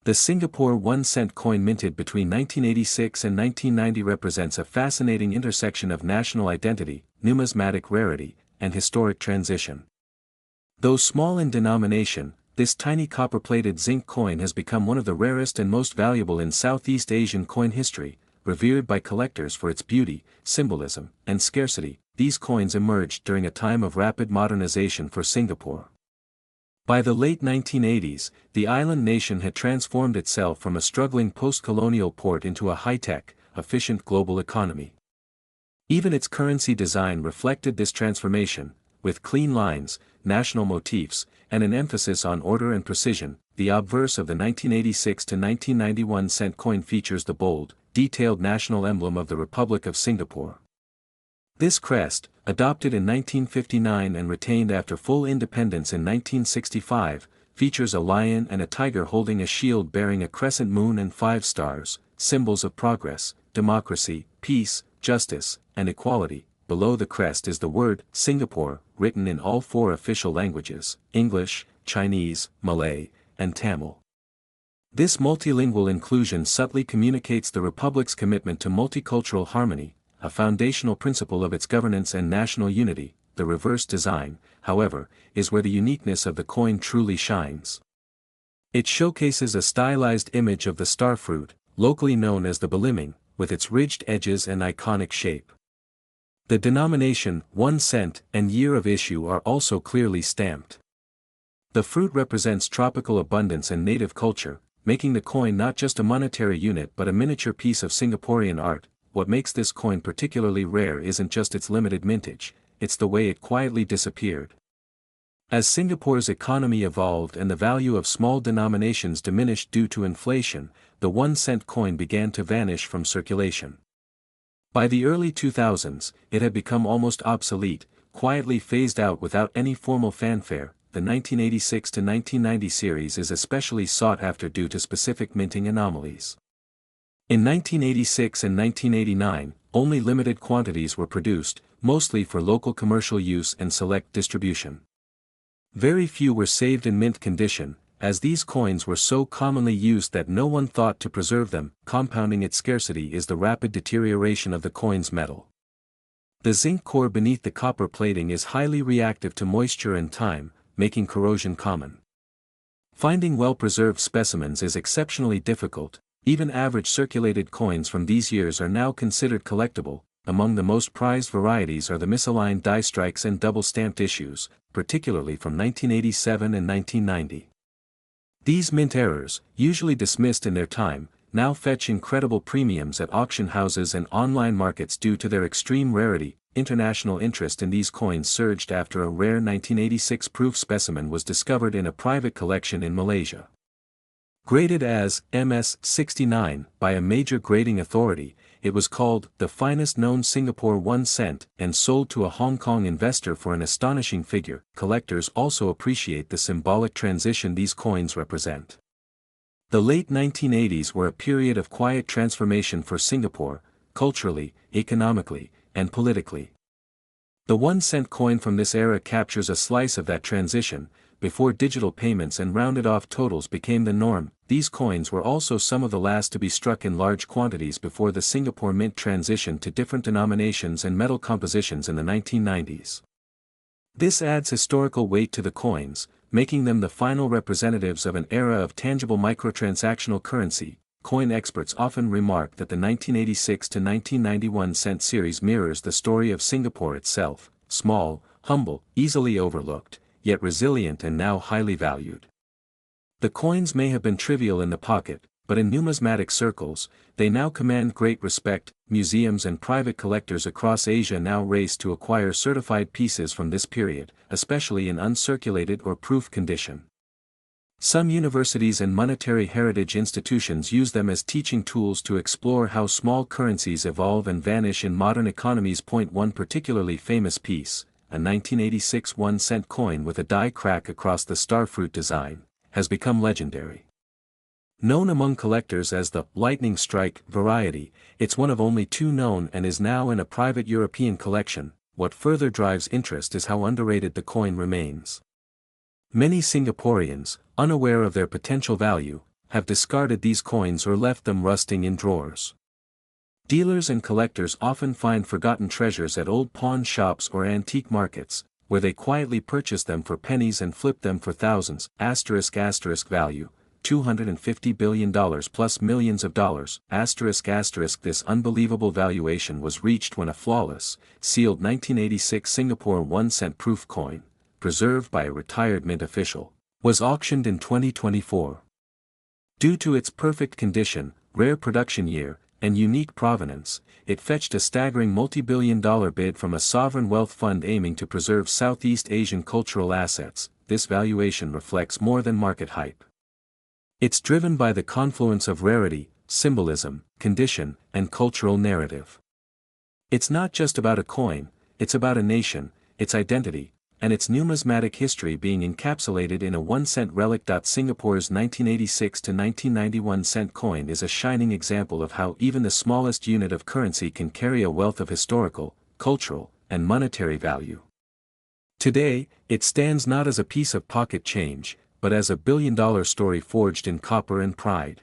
The Singapore 1-cent coin minted between 1986 and 1990 represents a fascinating intersection of national identity, numismatic rarity, and historic transition. Though small in denomination, this tiny copper-plated zinc coin has become one of the rarest and most valuable in Southeast Asian coin history, revered by collectors for its beauty, symbolism, and scarcity. These coins emerged during a time of rapid modernization for Singapore. By the late 1980s, the island nation had transformed itself from a struggling post-colonial port into a high-tech, efficient global economy. Even its currency design reflected this transformation, with clean lines, national motifs, and an emphasis on order and precision. The obverse of the 1986 to 1991 cent coin features the bold, detailed national emblem of the Republic of Singapore. This crest, adopted in 1959 and retained after full independence in 1965, features a lion and a tiger holding a shield bearing a crescent moon and 5 stars, symbols of progress, democracy, peace, justice, and equality. Below the crest is the word Singapore, written in all 4 official languages: English, Chinese, Malay, and Tamil. This multilingual inclusion subtly communicates the Republic's commitment to multicultural harmony, a foundational principle of its governance and national unity. The reverse design, however, is where the uniqueness of the coin truly shines. It showcases a stylized image of the starfruit, locally known as the belimbing, with its ridged edges and iconic shape. The denomination, 1 cent, and year of issue are also clearly stamped. The fruit represents tropical abundance and native culture, making the coin not just a monetary unit but a miniature piece of Singaporean art. What makes this coin particularly rare isn't just its limited mintage, it's the way it quietly disappeared. As Singapore's economy evolved and the value of small denominations diminished due to inflation, the 1-cent coin began to vanish from circulation. By the early 2000s, it had become almost obsolete, quietly phased out without any formal fanfare. The 1986 to 1990 series is especially sought after due to specific minting anomalies. In 1986 and 1989, only limited quantities were produced, mostly for local commercial use and select distribution. Very few were saved in mint condition, as these coins were so commonly used that no one thought to preserve them. Compounding its scarcity is the rapid deterioration of the coin's metal. The zinc core beneath the copper plating is highly reactive to moisture and time, making corrosion common. Finding well-preserved specimens is exceptionally difficult. Even average circulated coins from these years are now considered collectible. Among the most prized varieties are the misaligned die strikes and double-stamped issues, particularly from 1987 and 1990. These mint errors, usually dismissed in their time, now fetch incredible premiums at auction houses and online markets due to their extreme rarity. International interest in these coins surged after a rare 1986 proof specimen was discovered in a private collection in Malaysia. Graded as MS-69 by a major grading authority, it was called the finest known Singapore 1 cent and sold to a Hong Kong investor for an astonishing figure. Collectors also appreciate the symbolic transition these coins represent. The late 1980s were a period of quiet transformation for Singapore, culturally, economically, and politically. The 1 cent coin from this era captures a slice of that transition. Before digital payments and rounded-off totals became the norm, these coins were also some of the last to be struck in large quantities before the Singapore Mint transitioned to different denominations and metal compositions in the 1990s. This adds historical weight to the coins, making them the final representatives of an era of tangible microtransactional currency. Coin experts often remark that the 1986 to 1991 cent series mirrors the story of Singapore itself: small, humble, easily overlooked, yet resilient and now highly valued. The coins may have been trivial in the pocket, but in numismatic circles, they now command great respect. Museums and private collectors across Asia now race to acquire certified pieces from this period, especially in uncirculated or proof condition. Some universities and monetary heritage institutions use them as teaching tools to explore how small currencies evolve and vanish in modern economies. One particularly famous piece, a 1986 1-cent coin with a die crack across the starfruit design, has become legendary. Known among collectors as the lightning strike variety, it's one of only 2 known and is now in a private European collection. What further drives interest is how underrated the coin remains. Many Singaporeans, unaware of their potential value, have discarded these coins or left them rusting in drawers. Dealers and collectors often find forgotten treasures at old pawn shops or antique markets, where they quietly purchase them for pennies and flip them for thousands. Value, $250 billion plus millions of dollars. This unbelievable valuation was reached when a flawless, sealed 1986 Singapore 1-cent proof coin, preserved by a retired mint official, was auctioned in 2024. Due to its perfect condition, rare production year, and unique provenance, it fetched a staggering multi-billion-dollar bid from a sovereign wealth fund aiming to preserve Southeast Asian cultural assets. This valuation reflects more than market hype. It's driven by the confluence of rarity, symbolism, condition, and cultural narrative. It's not just about a coin, it's about a nation, its identity, and its numismatic history being encapsulated in a 1-cent relic. Singapore's 1986 to 1991 cent coin is a shining example of how even the smallest unit of currency can carry a wealth of historical, cultural, and monetary value. Today, it stands not as a piece of pocket change, but as a billion-dollar story forged in copper and pride.